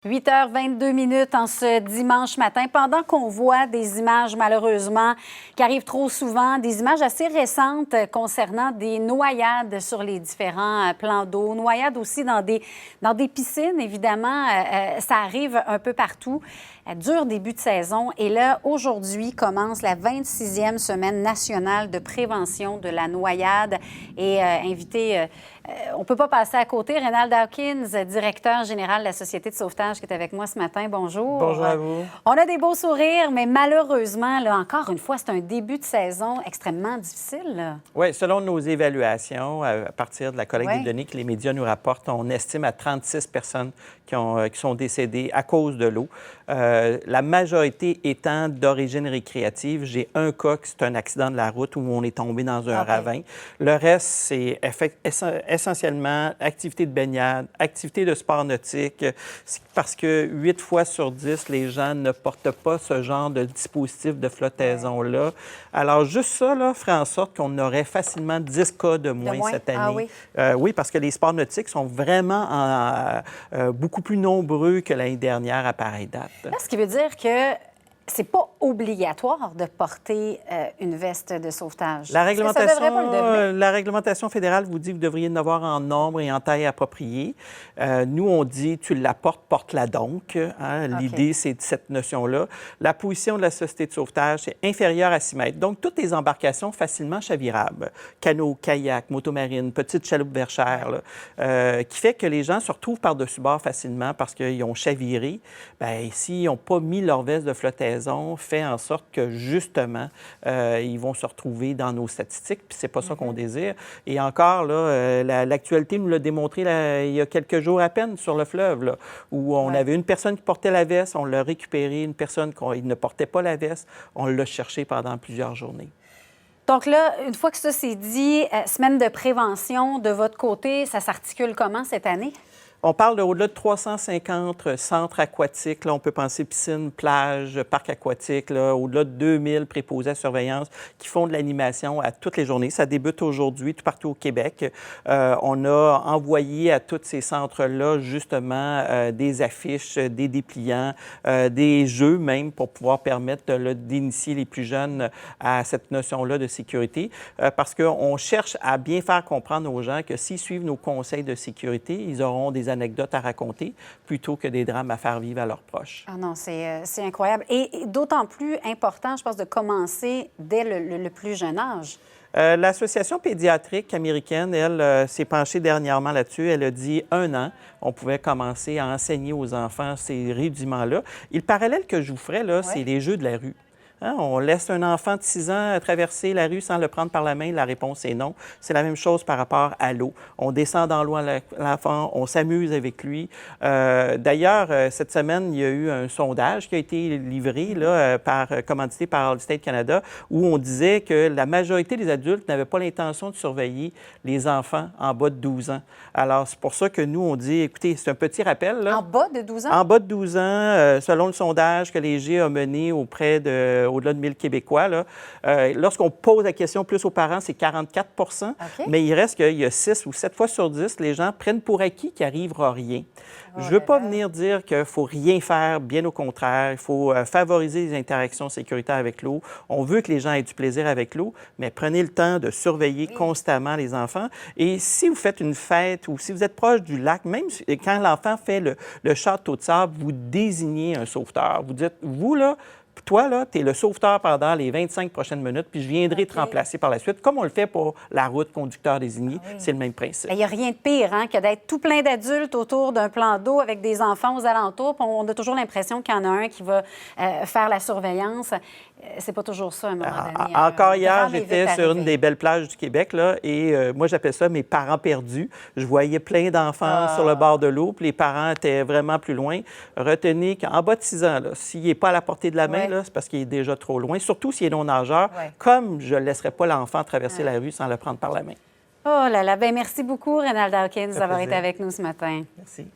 8h22 en ce dimanche matin, pendant qu'on voit des images, malheureusement, qui arrivent trop souvent, des images assez récentes concernant des noyades sur les différents plans d'eau, noyades aussi dans des piscines, évidemment, ça arrive un peu partout. Dur début de saison. Et là, aujourd'hui, commence la 26e semaine nationale de prévention de la noyade. Et on ne peut pas passer à côté. Reynald Dawkins, directeur général de la Société de sauvetage, qui est avec moi ce matin. Bonjour. Bonjour à vous. On a des beaux sourires, mais malheureusement, là, encore une fois, c'est un début de saison extrêmement difficile. Là. Oui, selon nos évaluations, à partir de la collecte des données que les médias nous rapportent, on estime à 36 personnes qui sont décédées à cause de l'eau. La majorité étant d'origine récréative. J'ai un cas qui c'est un accident de la route où on est tombé dans un ravin. Le reste, c'est essentiellement activité de baignade, activité de sport nautique, parce que 8 fois sur 10, les gens ne portent pas ce genre de dispositif de flottaison-là. Alors, juste ça là, ferait en sorte qu'on aurait facilement 10 cas de moins cette année. Ah, oui? Oui, parce que les sports nautiques sont vraiment beaucoup plus nombreux que l'année dernière à pareille date. Là, ce qui veut dire que c'est pas obligatoire de porter une veste de sauvetage. La réglementation, ça devrait pas le devenir? La réglementation fédérale vous dit que vous devriez en avoir en nombre et en taille appropriée. Nous, on dit, tu la portes, porte-la donc. Hein? Okay. L'idée, c'est cette notion-là. La position de la Société de sauvetage, c'est inférieur à 6 mètres. Donc, toutes les embarcations facilement chavirables, canot, kayak, motomarine, petite chaloupe verchère, là, qui fait que les gens se retrouvent par-dessus bord facilement parce qu'ils ont chaviré. Bien, s'ils n'ont pas mis leur veste de flottaison, fait en sorte que, justement, ils vont se retrouver dans nos statistiques, puis c'est pas ça qu'on désire. Et encore, là, l'actualité nous l'a démontré là, il y a quelques jours à peine sur le fleuve, là, où on avait une personne qui portait la veste, on l'a récupérée, une personne qui ne portait pas la veste, on l'a cherchée pendant plusieurs journées. Donc là, une fois que ça c'est dit, semaine de prévention, de votre côté, ça s'articule comment cette année? On parle d'au-delà de 350 centres aquatiques. Là, on peut penser piscine, plage, parc aquatique. Au-delà de 2000 préposés à surveillance qui font de l'animation à toutes les journées. Ça débute aujourd'hui tout partout au Québec. On a envoyé à tous ces centres-là, justement, des affiches, des dépliants, des jeux même pour pouvoir permettre d'initier les plus jeunes à cette notion-là de sécurité. Parce qu'on cherche à bien faire comprendre aux gens que s'ils suivent nos conseils de sécurité, ils auront des anecdotes à raconter plutôt que des drames à faire vivre à leurs proches. Ah non, c'est incroyable. Et d'autant plus important, je pense, de commencer dès le plus jeune âge. L'Association pédiatrique américaine, elle, s'est penchée dernièrement là-dessus. Elle a dit 1 an, on pouvait commencer à enseigner aux enfants ces rudiments-là. Et le parallèle que je vous ferais, là, c'est les jeux de la rue. Hein? On laisse un enfant de 6 ans traverser la rue sans le prendre par la main. La réponse est non. C'est la même chose par rapport à l'eau. On descend dans l'eau à l'enfant, on s'amuse avec lui. D'ailleurs, cette semaine, il y a eu un sondage qui a été livré là, commandité par Allstate Canada où on disait que la majorité des adultes n'avaient pas l'intention de surveiller les enfants en bas de 12 ans. Alors, c'est pour ça que nous, on dit, écoutez, c'est un petit rappel. Là. En bas de 12 ans? En bas de 12 ans, selon le sondage que Léger a mené auprès de au-delà de 1000 Québécois. Là. Lorsqu'on pose la question plus aux parents, c'est 44 %. Mais il reste qu'il y a 6 ou 7 fois sur 10, les gens prennent pour acquis qu'il n'arrivera rien. Je ne veux pas venir dire qu'il ne faut rien faire, bien au contraire. Il faut favoriser les interactions sécuritaires avec l'eau. On veut que les gens aient du plaisir avec l'eau, mais prenez le temps de surveiller constamment les enfants. Et si vous faites une fête ou si vous êtes proche du lac, même quand l'enfant fait le château de sable, vous désignez un sauveteur. Vous dites, vous, là, toi, là, tu es le sauveteur pendant les 25 prochaines minutes, puis je viendrai te remplacer par la suite, comme on le fait pour la route conducteur désigné. C'est le même principe. Il n'y a rien de pire que d'être tout plein d'adultes autour d'un plan d'eau avec des enfants aux alentours. Puis on a toujours l'impression qu'il y en a un qui va faire la surveillance. C'est pas toujours ça, à un moment donné. Encore hier, j'étais sur une des belles plages du Québec, là, et moi, j'appelle ça mes parents perdus. Je voyais plein d'enfants sur le bord de l'eau, puis les parents étaient vraiment plus loin. Retenez qu'en bas de 6 ans, s'il n'est pas à la portée de la main, c'est parce qu'il est déjà trop loin, surtout s'il est non-nageur, comme je ne laisserai pas l'enfant traverser la rue sans le prendre par la main. Oh là là, bien merci beaucoup, Reynald Dawkins, d'avoir été avec nous ce matin. Merci.